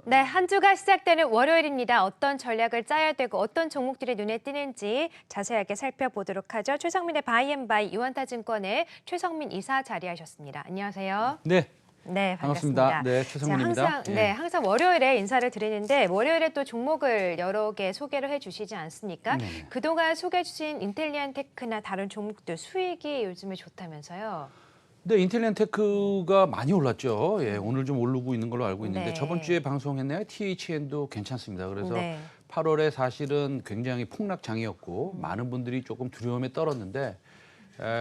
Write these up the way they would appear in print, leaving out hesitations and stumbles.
네, 한 주가 시작되는 월요일입니다. 어떤 전략을 짜야 되고 어떤 종목들이 눈에 띄는지 자세하게 살펴보도록 하죠. 최성민의 바이앤바이 유한타증권의 최성민 이사 자리하셨습니다. 안녕하세요. 네, 네, 반갑습니다. 반갑습니다. 네, 최성민입니다. 항상 월요일에 인사를 드리는데 월요일에 또 종목을 여러 개 소개를 해주시지 않습니까? 네네. 그동안 소개해 주신 인텔리안테크나 다른 종목들 수익이 요즘에 좋다면서요? 네, 인텔리안테크가 많이 올랐죠. 예, 오늘 좀 오르고 있는 걸로 알고 있는데 네. 저번 주에 방송했나요? THN도 괜찮습니다. 그래서 네. 8월에 사실은 굉장히 폭락장이었고 많은 분들이 조금 두려움에 떨었는데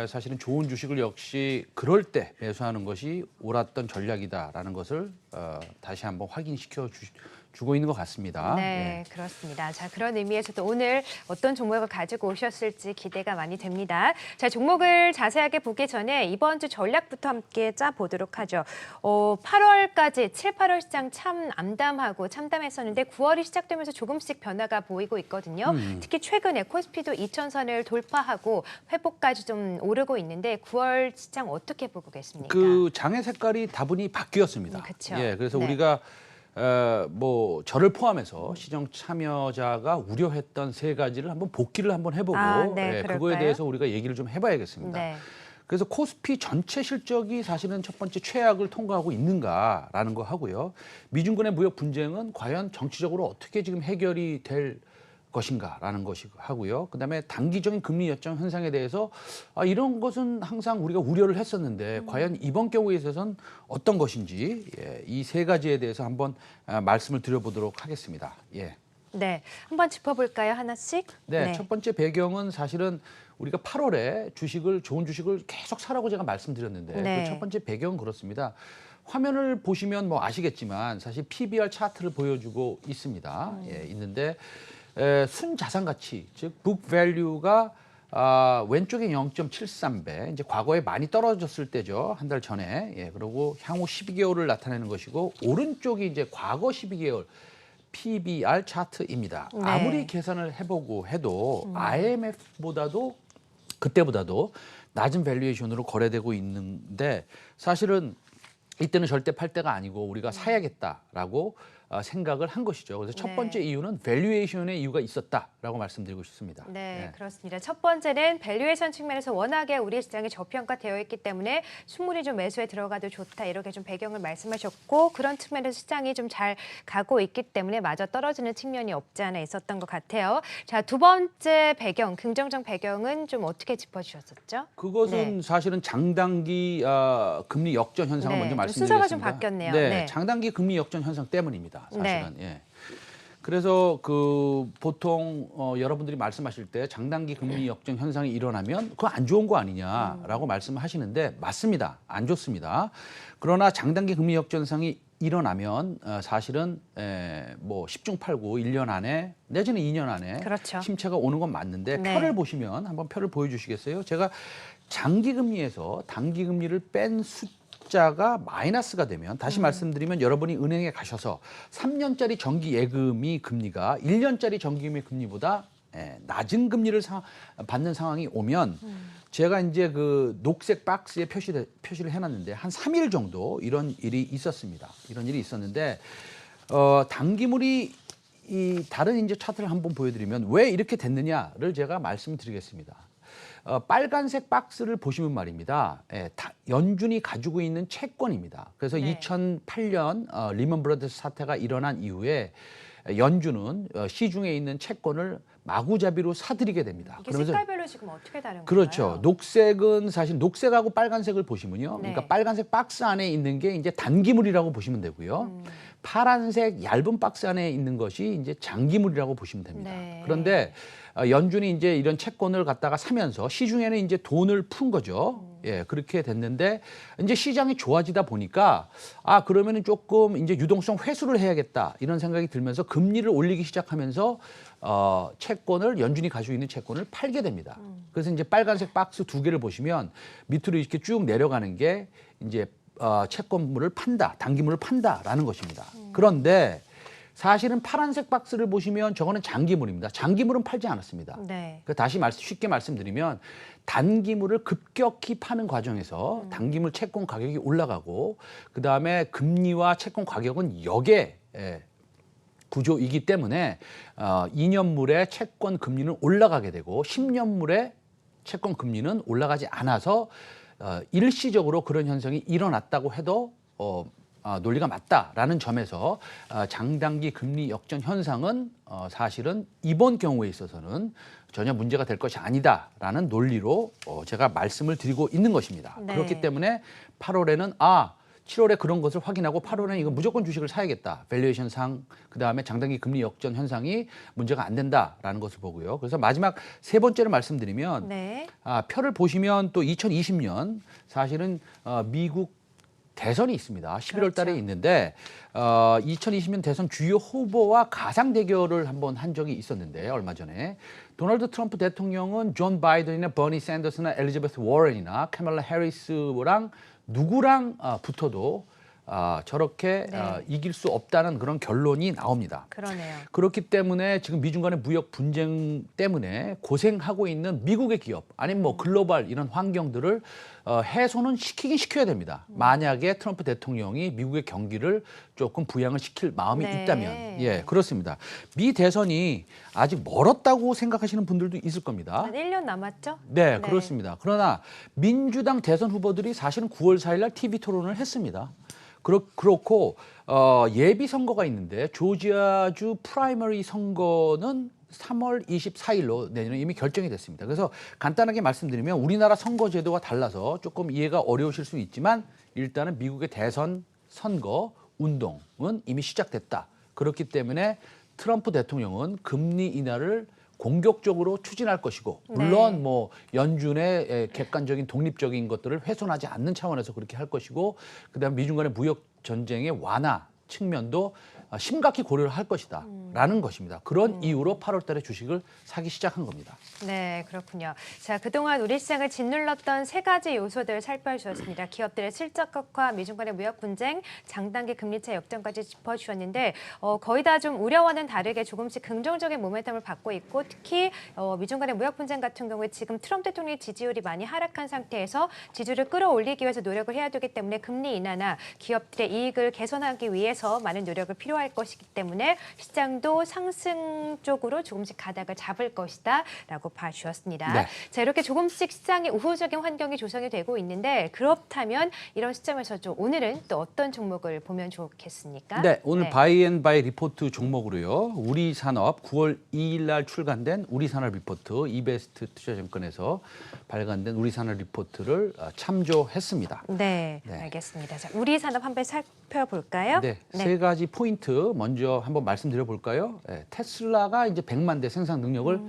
사실은 좋은 주식을 역시 그럴 때 매수하는 것이 옳았던 전략이다라는 것을 다시 한번 확인시켜 주고 있는 것 같습니다. 네, 그렇습니다. 자, 그런 의미에서도 오늘 어떤 종목을 가지고 오셨을지 기대가 많이 됩니다. 자, 종목을 자세하게 보기 전에 이번 주 전략부터 함께 짜보도록 하죠. 8월까지 7, 8월 시장 참 암담하고 참담했었는데 9월이 시작되면서 조금씩 변화가 보이고 있거든요. 특히 최근에 코스피도 2,000선을 돌파하고 회복까지 좀 오르고 있는데 9월 시장 어떻게 보고 계십니까? 그 장의 색깔이 다분히 바뀌었습니다. 그쵸. 예, 그래서 네. 우리가 뭐 저를 포함해서 시정 참여자가 우려했던 세 가지를 한번 복기를 한번 해보고 네, 그거에 그럴까요? 대해서 우리가 얘기를 좀 해봐야겠습니다. 네. 그래서 코스피 전체 실적이 사실은 첫 번째 최악을 통과하고 있는가라는 거 하고요. 미중간의 무역 분쟁은 과연 정치적으로 어떻게 지금 해결이 될 것인가라는 것이 하고요. 그다음에 단기적인 금리 역전 현상에 대해서 이런 것은 항상 우리가 우려를 했었는데 과연 이번 경우에 있어서는 어떤 것인지 이 세 가지에 대해서 한번 말씀을 드려보도록 하겠습니다. 예. 네, 한번 짚어볼까요, 하나씩? 네, 첫 번째 배경은 사실은 우리가 8월에 좋은 주식을 계속 사라고 제가 말씀드렸는데 네. 그 첫 번째 배경은 그렇습니다. 화면을 보시면 뭐 아시겠지만 사실 PBR 차트를 보여주고 있습니다. 예, 있는데 순자산 가치, 즉 book value가 왼쪽에 0.73배, 이제 과거에 많이 떨어졌을 때죠. 한 달 전에. 예, 그리고 향후 12개월을 나타내는 것이고 오른쪽이 이제 과거 12개월 PBR 차트입니다. 네. 아무리 계산을 해보고 해도 IMF보다도 그때보다도 낮은 밸류에이션으로 거래되고 있는데 사실은 이때는 절대 팔 때가 아니고 우리가 사야겠다라고 생각을 한 것이죠. 그래서 첫 번째 이유는 밸류에이션의 이유가 있었다라고 말씀드리고 싶습니다. 네, 그렇습니다. 첫 번째는 밸류에이션 측면에서 워낙에 우리 시장이 저평가되어 있기 때문에 충분히 좀 매수에 들어가도 좋다 이렇게 좀 배경을 말씀하셨고 그런 측면에서 시장이 좀 잘 가고 있기 때문에 마저 떨어지는 측면이 없지 않아 있었던 것 같아요. 자, 두 번째 배경, 긍정적 배경은 좀 어떻게 짚어주셨었죠? 그것은 사실은 장단기 금리 역전 현상을 네, 먼저 좀 말씀드리겠습니다. 순서가 좀 바뀌었네요. 네. 장단기 금리 역전 현상 때문입니다. 사실은. 네. 예. 그래서 그 보통 여러분들이 말씀하실 때 장단기 금리 역전 현상이 일어나면 그거 안 좋은 거 아니냐라고 말씀하시는데 맞습니다. 안 좋습니다. 그러나 장단기 금리 역전 현상이 일어나면 사실은 뭐 10중 8구 1년 안에 내지는 2년 안에 그렇죠. 침체가 오는 건 맞는데 네. 표를 보시면 한번 표를 보여주시겠어요? 제가 장기 금리에서 단기 금리를 뺀 숫자가 마이너스가 되면 다시 말씀드리면 여러분이 은행에 가셔서 3년짜리 정기 예금이 금리가 1년짜리 정기금리 금리보다 낮은 금리를 받는 상황이 오면 제가 이제 그 녹색 박스에 표시를 해놨는데 한 3일 정도 이런 일이 있었습니다. 이런 일이 있었는데 단기물이 이 다른 이제 차트를 한번 보여드리면 왜 이렇게 됐느냐를 제가 말씀드리겠습니다. 빨간색 박스를 보시면 말입니다. 연준이 가지고 있는 채권입니다. 그래서 네. 2008년 리먼 브라더스 사태가 일어난 이후에 연준은 시중에 있는 채권을 마구잡이로 사들이게 됩니다. 이게 색깔별로 지금 어떻게 다른 건가요? 그렇죠. 녹색은 사실 녹색하고 빨간색을 보시면요. 네. 그러니까 빨간색 박스 안에 있는 게 이제 단기물이라고 보시면 되고요. 파란색 얇은 박스 안에 있는 것이 이제 장기물이라고 보시면 됩니다. 네. 그런데 연준이 이제 이런 채권을 갖다가 사면서 시중에는 이제 돈을 푼 거죠. 예, 그렇게 됐는데 이제 시장이 좋아지다 보니까 그러면은 조금 이제 유동성 회수를 해야겠다 이런 생각이 들면서 금리를 올리기 시작하면서 채권을 연준이 가지고 있는 채권을 팔게 됩니다. 그래서 이제 빨간색 박스 두 개를 보시면 밑으로 이렇게 쭉 내려가는 게 이제 채권물을 판다, 단기물을 판다라는 것입니다. 그런데 사실은 파란색 박스를 보시면 저거는 장기물입니다. 장기물은 팔지 않았습니다. 네. 다시 쉽게 말씀드리면 단기물을 급격히 파는 과정에서 단기물 채권 가격이 올라가고 그다음에 금리와 채권 가격은 역에 구조이기 때문에 2년물의 채권 금리는 올라가게 되고 10년물의 채권 금리는 올라가지 않아서 일시적으로 그런 현상이 일어났다고 해도 논리가 맞다라는 점에서 장단기 금리 역전 현상은 사실은 이번 경우에 있어서는 전혀 문제가 될 것이 아니다라는 논리로 제가 말씀을 드리고 있는 것입니다. 네. 그렇기 때문에 8월에는 7월에 그런 것을 확인하고 8월에는 이거 무조건 주식을 사야겠다. 밸류에이션 상, 그다음에 장단기 금리 역전 현상이 문제가 안 된다라는 것을 보고요. 그래서 마지막 세 번째를 말씀드리면 네. 표를 보시면 또 2020년 사실은 미국 대선이 있습니다. 11월 달에 그렇죠. 있는데 2020년 대선 주요 후보와 가상 대결을 한번 한 적이 있었는데 얼마 전에 도널드 트럼프 대통령은 존 바이든이나 버니 샌더스나 엘리자베스 워런이나 카멀라 해리스랑 누구랑 붙어도 저렇게 네. 이길 수 없다는 그런 결론이 나옵니다. 그러네요. 그렇기 때문에 지금 미중 간의 무역 분쟁 때문에 고생하고 있는 미국의 기업 아니면 뭐 글로벌 이런 환경들을 해소는 시키긴 시켜야 됩니다. 만약에 트럼프 대통령이 미국의 경기를 조금 부양을 시킬 마음이 네. 있다면. 예, 그렇습니다. 미 대선이 아직 멀었다고 생각하시는 분들도 있을 겁니다. 한 1년 남았죠? 네, 그렇습니다. 그러나 민주당 대선 후보들이 사실은 9월 4일 날 TV 토론을 했습니다. 그렇고 예비 선거가 있는데 조지아주 프라이머리 선거는 3월 24일로 내년에 이미 결정이 됐습니다. 그래서 간단하게 말씀드리면 우리나라 선거 제도가 달라서 조금 이해가 어려우실 수 있지만 일단은 미국의 대선 선거 운동은 이미 시작됐다. 그렇기 때문에 트럼프 대통령은 금리 인하를 공격적으로 추진할 것이고 물론 네. 뭐 연준의 객관적인 독립적인 것들을 훼손하지 않는 차원에서 그렇게 할 것이고 그다음 미중 간의 무역 전쟁의 완화 측면도 심각히 고려를 할 것이다라는 것입니다. 그런 이유로 8월 달에 주식을 사기 시작한 겁니다. 네, 그렇군요. 자, 그동안 우리 시장을 짓눌렀던 세 가지 요소들 살펴주셨습니다. 기업들의 실적 격화, 미중 간의 무역 분쟁, 장단기 금리차 역전까지 짚어주셨는데 거의 다 좀 우려와는 다르게 조금씩 긍정적인 모멘텀을 받고 있고 특히 미중 간의 무역 분쟁 같은 경우에 지금 트럼프 대통령의 지지율이 많이 하락한 상태에서 지지율을 끌어올리기 위해서 노력을 해야 되기 때문에 금리 인하나 기업들의 이익을 개선하기 위해서 많은 노력을 필요할 것이기 때문에 시장도 상승 쪽으로 조금씩 가닥을 잡을 것이다라고 봐주셨습니다. 네. 자, 이렇게 조금씩 시장의 우호적인 환경이 조성이 되고 있는데 그렇다면 이런 시점에서 좀 오늘은 또 어떤 종목을 보면 좋겠습니까? 네, 오늘 바이앤바이 리포트 종목으로요. 우리산업 9월 2일 날 출간된 우리산업 리포트 이베스트 투자증권에서 발간된 우리산업 리포트를 참조했습니다. 네, 네. 알겠습니다. 자, 우리 산업 한번 살펴볼까요? 네, 세 가지 포인트 먼저 한번 말씀드려 볼까요? 테슬라가 이제 100만 대 생산 능력을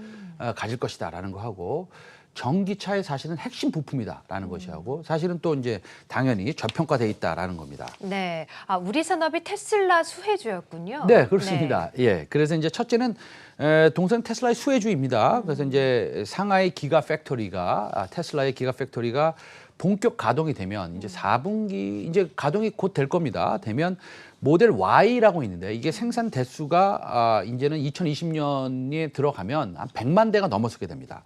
가질 것이다라는 거 하고 전기차의 사실은 핵심 부품이다라는 것이 하고 사실은 또 이제 당연히 저평가돼 있다라는 겁니다. 네, 우리 산업이 테슬라 수혜주였군요. 네, 그렇습니다. 예, 그래서 이제 첫째는 동생 테슬라의 수혜주입니다. 그래서 이제 상하이 기가 팩토리가 테슬라의 기가 팩토리가 본격 가동이 되면 이제 4분기 이제 가동이 곧 될 겁니다. 되면 모델 Y라고 있는데 이게 생산 대수가 이제는 2020년에 들어가면 한 100만 대가 넘어서게 됩니다.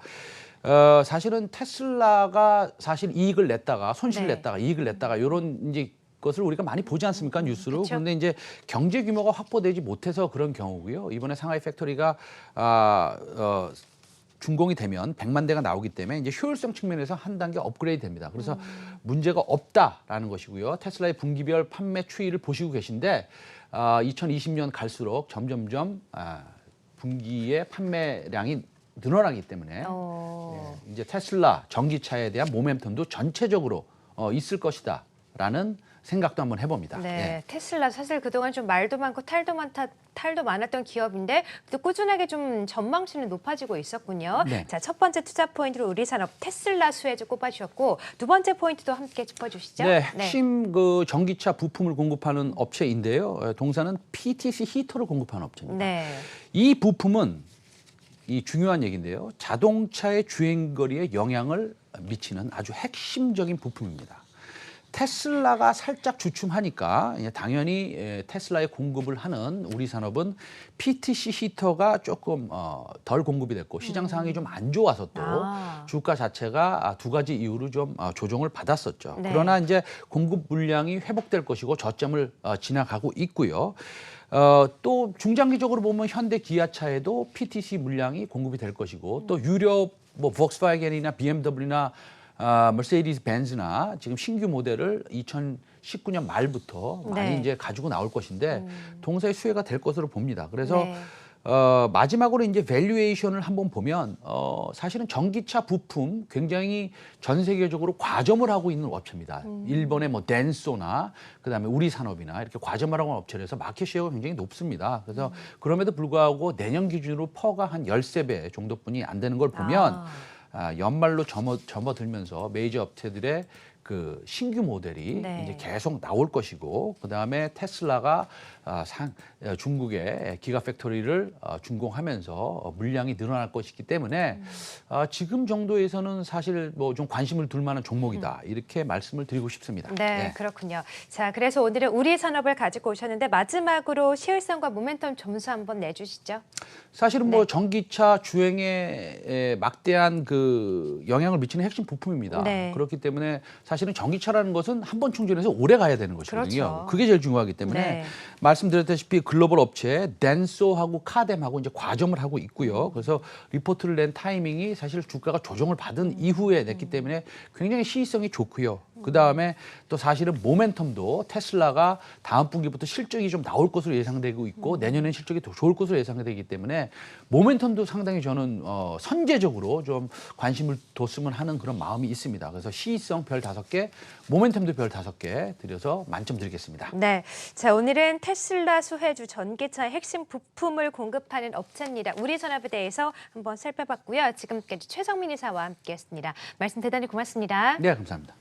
사실은 테슬라가 사실 이익을 냈다가 손실을 네. 냈다가 이익을 냈다가 이런 이제 것을 우리가 많이 보지 않습니까 뉴스로. 그쵸. 그런데 이제 경제 규모가 확보되지 못해서 그런 경우고요. 이번에 상하이 팩토리가 준공이 되면 100만 대가 나오기 때문에 이제 효율성 측면에서 한 단계 업그레이드 됩니다. 그래서 문제가 없다라는 것이고요. 테슬라의 분기별 판매 추이를 보시고 계신데 2020년 갈수록 점점점 분기의 판매량이 늘어나기 때문에 이제 테슬라 전기차에 대한 모멘텀도 전체적으로 있을 것이다라는 생각도 한번 해봅니다. 네, 예. 테슬라 사실 그동안 좀 말도 많고 탈도 많았던 기업인데 또 꾸준하게 좀 전망치는 높아지고 있었군요. 네. 자, 첫 번째 투자 포인트로 우리 산업 테슬라 수혜주 꼽아주셨고 두 번째 포인트도 함께 짚어주시죠. 네, 핵심 그 전기차 부품을 공급하는 업체인데요. 동사는 PTC 히터를 공급하는 업체입니다. 네. 이 부품은 이 중요한 얘기인데요. 자동차의 주행거리에 영향을 미치는 아주 핵심적인 부품입니다. 테슬라가 살짝 주춤하니까 당연히 테슬라에 공급을 하는 우리 산업은 PTC 히터가 조금 덜 공급이 됐고 시장 상황이 좀 안 좋아서 또 주가 자체가 두 가지 이유로 좀 조정을 받았었죠. 네. 그러나 이제 공급 물량이 회복될 것이고 저점을 지나가고 있고요. 또 중장기적으로 보면 현대 기아차에도 PTC 물량이 공급이 될 것이고 또 유럽 뭐 폭스바겐이나 BMW나 머세디스 벤츠나 지금 신규 모델을 2019년 말부터 많이 네. 이제 가지고 나올 것인데 동사의 수혜가 될 것으로 봅니다. 그래서 네. 마지막으로 이제 밸류에이션을 한번 보면 사실은 전기차 부품 굉장히 전 세계적으로 과점을 하고 있는 업체입니다. 일본의 뭐 덴소나 그다음에 우리산업이나 이렇게 과점을 하고 있는 업체라서 마켓 쉐어가 굉장히 높습니다. 그래서 그럼에도 불구하고 내년 기준으로 퍼가 한 13배 정도뿐이 안 되는 걸 보면 연말로 접어들면서 메이저 업체들의 그 신규 모델이 네. 이제 계속 나올 것이고 그다음에 테슬라가 중국의 기가 팩토리를 준공하면서 물량이 늘어날 것이기 때문에 지금 정도에서는 사실 뭐 좀 관심을 둘 만한 종목이다 이렇게 말씀을 드리고 싶습니다. 네, 그렇군요. 자, 그래서 오늘은 우리 산업을 가지고 오셨는데 마지막으로 시일성과 모멘텀 점수 한번 내주시죠. 사실은 뭐 전기차 주행에 막대한 그 영향을 미치는 핵심 부품입니다. 네. 그렇기 때문에 사실은 전기차라는 것은 한 번 충전해서 오래 가야 되는 것이거든요. 그렇죠. 그게 제일 중요하기 때문에 네. 말씀드렸다시피 글로벌 업체 덴소하고 카뎀하고 이제 과점을 하고 있고요. 그래서 리포트를 낸 타이밍이 사실 주가가 조정을 받은 이후에 냈기 때문에 굉장히 시의성이 좋고요. 그다음에 또 사실은 모멘텀도 테슬라가 다음 분기부터 실적이 좀 나올 것으로 예상되고 있고 내년엔 실적이 더 좋을 것으로 예상되기 때문에 모멘텀도 상당히 저는 선제적으로 좀 관심을 뒀으면 하는 그런 마음이 있습니다. 그래서 시의성 별 5개, 모멘텀도 별 5개 드려서 만점 드리겠습니다. 네, 자 오늘은 테슬라 수혜주 전기차의 핵심 부품을 공급하는 업체입니다. 우리산업에 대해서 한번 살펴봤고요. 지금까지 최성민 이사와 함께했습니다. 말씀 대단히 고맙습니다. 네, 감사합니다.